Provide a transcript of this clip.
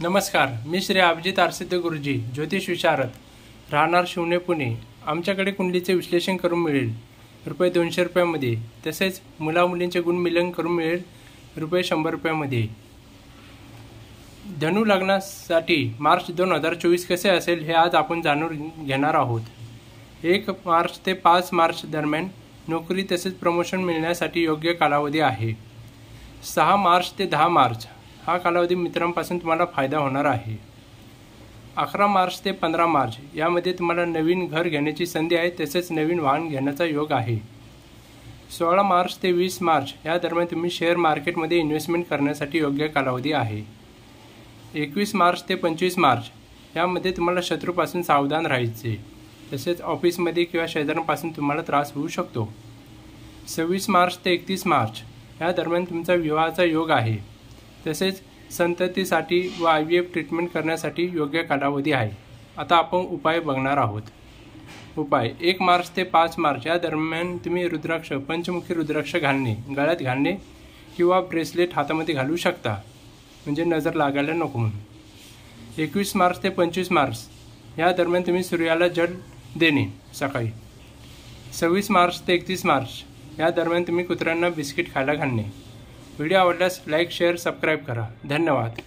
नमस्कार, मी श्री अभिजित आरसिद्ध गुरुजी, ज्योतिष विशारद, राहणार शिवणे, पुणे. आमच्याकडे कुंडलीचे विश्लेषण करून मिळेल ₹200 तसेच मुला-मुलींचे गुण मिलन करून मिळेल ₹100 धनु लग्नासाठी मार्च 2024 कसे असेल हे आज आपण जाणून घेणार आहोत. 1 मार्च ते 5 मार्च दरम्यान नोकरी तसेच प्रमोशन मिळण्यासाठी योग्य कालावधी आहे. 6 मार्च ते 10 मार्च हा कालावधी मित्रांपासून तुम्हाला फायदा होणार आहे. 11 मार्च ते 15 मार्च यामध्ये तुम्हाला नवीन घर घेण्याची संधी आहे, तसेच नवीन वाहन घेण्याचा योग आहे. 16 मार्च ते 20 मार्च या दरम्यान तुम्ही शेअर मार्केटमध्ये इन्व्हेस्टमेंट करण्यासाठी योग्य कालावधी आहे. 21 मार्च ते 25 मार्च यामध्ये तुम्हाला शत्रूपासून सावधान राहायचे, तसेच ऑफिसमध्ये किंवा शेजाऱ्यांपासून तुम्हाला त्रास होऊ शकतो. 26 मार्च ते 31 मार्च या दरम्यान तुमचा विवाहाचा योग आहे, तसेच संततीसाठी व IVF ट्रीटमेंट करण्यासाठी योग्य कालावधी आहे. आता आपण उपाय बघणार आहोत. उपाय 1 मार्च ते 5 मार्च या दरम्यान तुम्ही रुद्राक्ष, पंचमुखी रुद्राक्ष घालणे, गळ्यात घालणे किंवा ब्रेसलेट हातामध्ये घालू शकता, म्हणजे नजर लागायला नको म्हणून. 21 मार्च ते 25 मार्च या दरम्यान तुम्ही सूर्याला जल देणे सकाळी. 26 मार्च ते 31 मार्च या दरम्यान तुम्ही कुत्र्यांना बिस्किट खायला घालणे. व्हिडिओ आवडल्यास लाईक, शेअर, सबस्क्राईब करा. धन्यवाद.